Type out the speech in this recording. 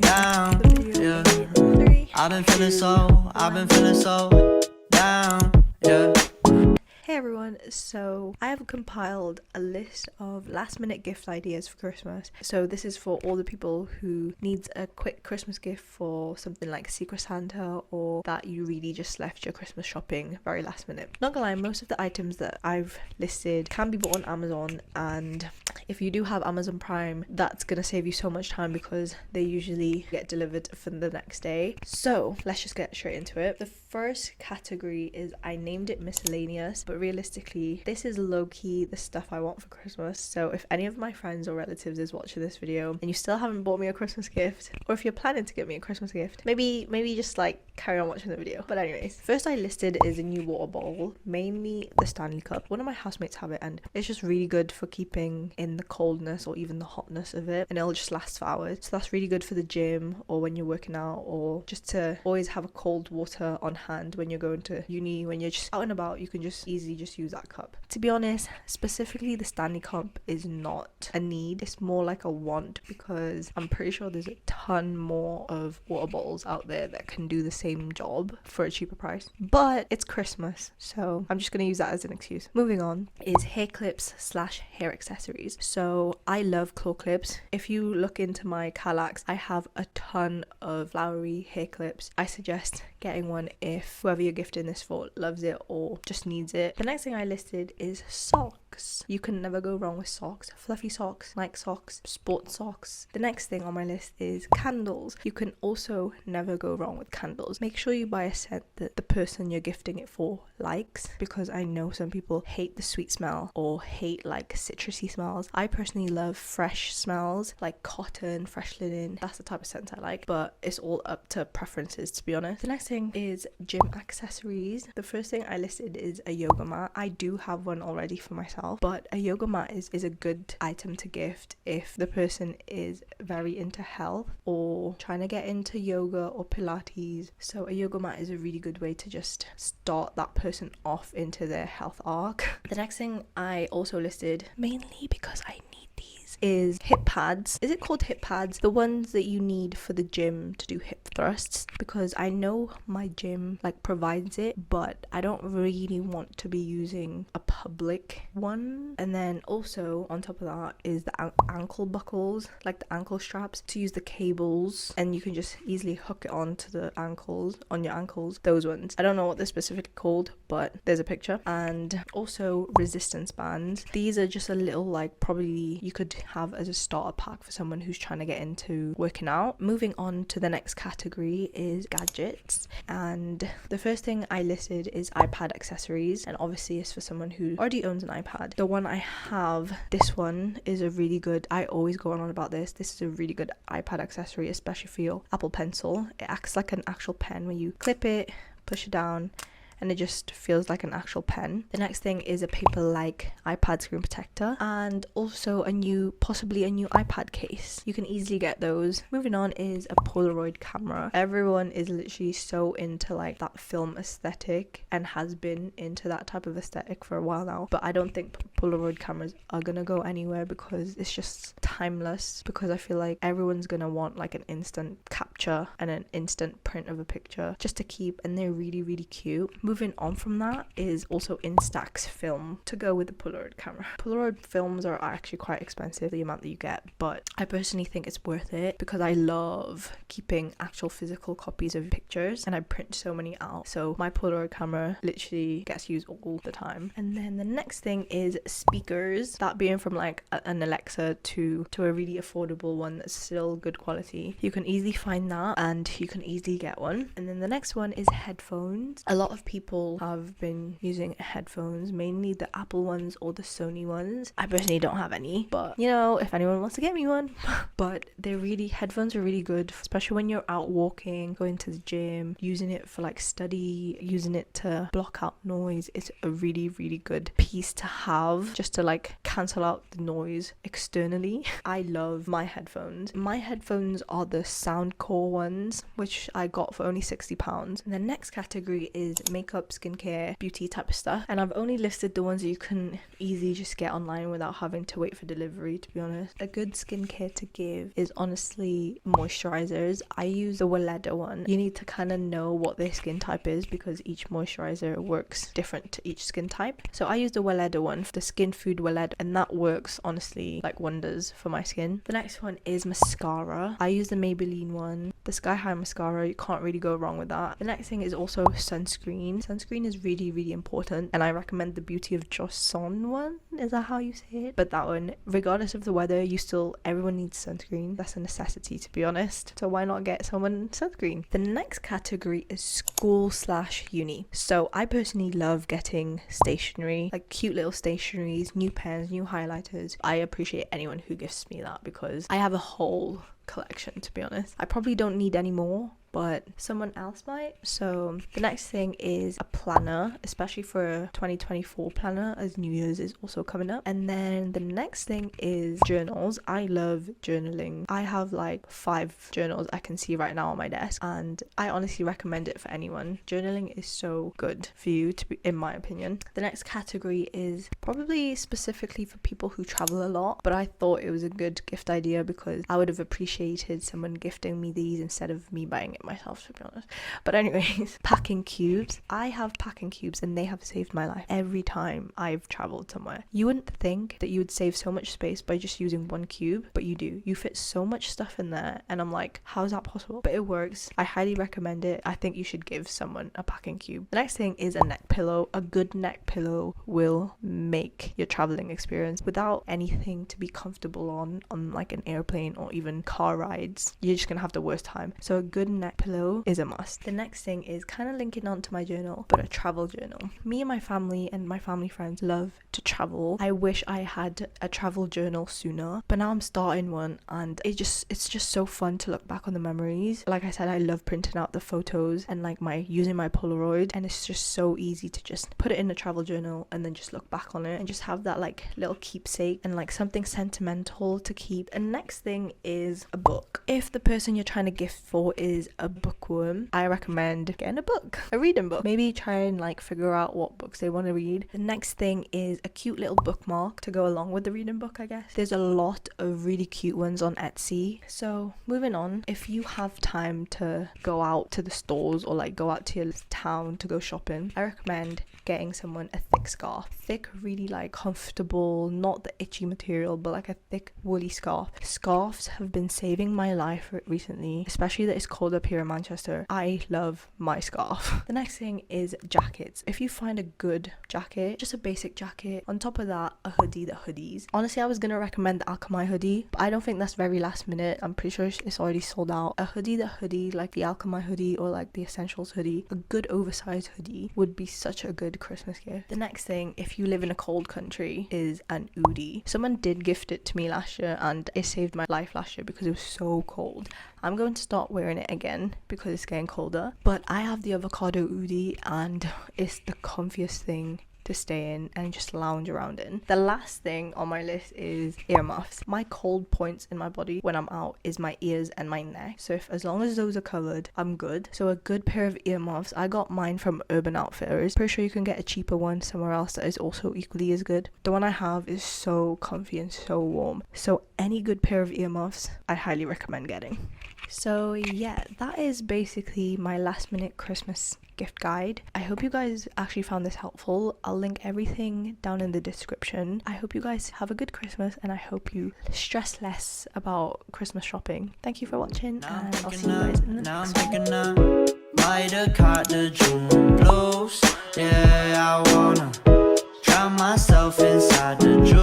down, yeah. I've been feeling so down, yeah. Hey everyone, so I have compiled a list of last minute gift ideas for Christmas. So this is for all the people who needs a quick Christmas gift for something like Secret Santa, or that you really just left your Christmas shopping very last minute. Not gonna lie, most of the items that I've listed can be bought on Amazon, and if you do have Amazon Prime, that's gonna save you so much time because they usually get delivered for the next day. So let's just get straight into it. The first category is, I named it miscellaneous, but realistically this is low-key the stuff I want for Christmas. So if any of my friends or relatives is watching this video and you still haven't bought me a Christmas gift, or if you're planning to get me a Christmas gift, maybe just like carry on watching the video. But anyways, first I listed is a new water bowl, mainly the Stanley Cup. One of my housemates have it and it's just really good for keeping in the coldness or even the hotness of it, and it'll just last for hours. So that's really good for the gym or when you're working out, or just to always have a cold water on hand when you're going to uni, when you're just out and about. You can just easily just use that cup. To be honest, specifically the Stanley Cup is not a need, it's more like a want, because I'm pretty sure there's a ton more of water bottles out there that can do the same job for a cheaper price. But it's Christmas, so I'm just gonna use that as an excuse. Moving on is hair clips / hair accessories. So I love claw clips. If you look into my Calax, I have a ton of flowery hair clips. I suggest getting one if whoever you're gifting this for loves it or just needs it. The next thing I listed is socks. You can never go wrong with socks. Fluffy socks, Nike socks, sports socks. The next thing on my list is candles. You can also never go wrong with candles. Make sure you buy a scent that the person you're gifting it for likes, because I know some people hate the sweet smell or hate like citrusy smells. I personally love fresh smells like cotton, fresh linen. That's the type of scent I like, but it's all up to preferences, to be honest. The next thing is gym accessories. The first thing I listed is a yoga mat. I do have one already for myself, but a yoga mat is a good item to gift if the person is very into health or trying to get into yoga or Pilates. So a yoga mat is a really good way to just start that person off into their health arc. The next thing I also listed, mainly because I need these, is hip pads. Is it called hip pads? The ones that you need for the gym to do hip thrusts, because I know my gym like provides it, but I don't really want to be using a public one. And then also on top of that is the ankle buckles, like the ankle straps to use the cables, and you can just easily hook it onto the ankles, on your ankles. Those ones, I don't know what they're specifically called, but there's a picture. And also resistance bands. These are just a little, like, probably you could have as a starter pack for someone who's trying to get into working out. Moving on to the next category is gadgets, and the first thing I listed is iPad accessories, and obviously it's for someone who already owns an iPad. The one I have, this one is a really good, I always go on about this is a really good iPad accessory, especially for your Apple Pencil. It acts like an actual pen where you clip it, push it down, and it just feels like an actual pen. The next thing is a paper-like iPad screen protector, and also possibly a new iPad case. You can easily get those. Moving on is a Polaroid camera. Everyone is literally so into like that film aesthetic and has been into that type of aesthetic for a while now, but I don't think Polaroid cameras are gonna go anywhere because it's just timeless, because I feel like everyone's gonna want like an instant capture and an instant print of a picture just to keep, and they're really, really cute. Moving on from that is also Instax film to go with the Polaroid camera. Polaroid films are actually quite expensive, the amount that you get, but I personally think it's worth it because I love keeping actual physical copies of pictures, and I print so many out. So my Polaroid camera literally gets used all the time. And then the next thing is speakers, that being from like an Alexa to a really affordable one that's still good quality. You can easily find that, and you can easily get one. And then the next one is headphones. A lot of people have been using headphones, mainly the Apple ones or the Sony ones. I personally don't have any, but you know, if anyone wants to get me one. But headphones are really good, especially when you're out walking, going to the gym, using it for like study, using it to block out noise. It's a really, really good piece to have just to like cancel out the noise externally. I love my headphones. My headphones are the Soundcore ones, which I got for only £60. And the next category is makeup makeup, skincare, beauty type of stuff. And I've only listed the ones that you can easily just get online without having to wait for delivery, to be honest. A good skincare to give is honestly moisturizers. I use the Weleda one. You need to kind of know what their skin type is because each moisturizer works different to each skin type. So I use the Weleda one, the Skin Food Weleda, and that works honestly like wonders for my skin. The next one is mascara. I use the Maybelline one, the Sky High mascara. You can't really go wrong with that. The next thing is also sunscreen. Sunscreen is really important, and I recommend the Beauty of Joseon one. Is that how you say it? But that one, regardless of the weather, everyone needs sunscreen. That's a necessity, to be honest. So why not get someone sunscreen? The next category is school/uni. So I personally love getting stationery, like cute little stationeries, new pens, new highlighters. I appreciate anyone who gifts me that because I have a whole collection, to be honest. I probably don't need any more, but someone else might. So the next thing is a planner, especially for a 2024 planner, as New Year's is also coming up. And then the next thing is journals. I love journaling. I have like 5 journals I can see right now on my desk, and I honestly recommend it for anyone. Journaling is so good for you, to be, in my opinion. The next category is probably specifically for people who travel a lot, but I thought it was a good gift idea because I would have appreciated someone gifting me these instead of me buying it myself, to be honest. But anyways, packing cubes. I have packing cubes and they have saved my life every time I've traveled somewhere. You wouldn't think that you would save so much space by just using one cube, but you do. You fit so much stuff in there, and I'm like, how is that possible? But it works. I highly recommend it. I think you should give someone a packing cube. The next thing is a neck pillow. A good neck pillow will make your traveling experience, without anything to be comfortable on like an airplane or even car rides, you're just gonna have the worst time. So a good neck pillow is a must. The next thing is kind of linking on to my journal, but a travel journal. Me and my family friends love to travel. I wish I had a travel journal sooner, but now I'm starting one, and it's just so fun to look back on the memories. Like I said, I love printing out the photos and like using my Polaroid, and it's just so easy to just put it in a travel journal and then just look back on it and just have that like little keepsake and like something sentimental to keep. And next thing is a book. If the person you're trying to gift for is a bookworm, I recommend getting a book, a reading book. Maybe try and like figure out what books they want to read. The next thing is a cute little bookmark to go along with the reading book, I guess. There's a lot of really cute ones on Etsy. So moving on, if you have time to go out to the stores or like go out to your town to go shopping, I recommend getting someone a thick scarf. Thick, really like comfortable, not the itchy material, but like a thick woolly scarf. Scarves have been saving my life recently, especially that it's cold up here in Manchester. I love my scarf. The next thing is jackets. If you find a good jacket, just a basic jacket, on top of that a hoodie, the hoodies. Honestly, I was gonna recommend the Alchemy hoodie, but I don't think that's very last minute. I'm pretty sure it's already sold out. A hoodie, the hoodie, like the Alchemy hoodie or like the Essentials hoodie, a good oversized hoodie would be such a good Christmas gift. The next thing, if you live in a cold country, is an hoodie. Someone did gift it to me last year and it saved my life last year because it was so cold. I'm going to start wearing it again because it's getting colder, but I have the avocado hoodie and it's the comfiest thing to stay in and just lounge around in. The last thing on my list is earmuffs. My cold points in my body when I'm out is my ears and my neck, so as long as those are covered, I'm good. So a good pair of earmuffs, I got mine from Urban Outfitters. Pretty sure you can get a cheaper one somewhere else that is also equally as good. The one I have is so comfy and so warm, so any good pair of earmuffs I highly recommend getting. So yeah, that is basically my last minute Christmas gift guide. I hope you guys actually found this helpful. I'll link everything down in the description. I hope you guys have a good Christmas and I hope you stress less about Christmas shopping. Thank you for watching, and I'll see you guys in the next one. By the card, the June blues. Yeah, I wanna drown myself inside the jewel.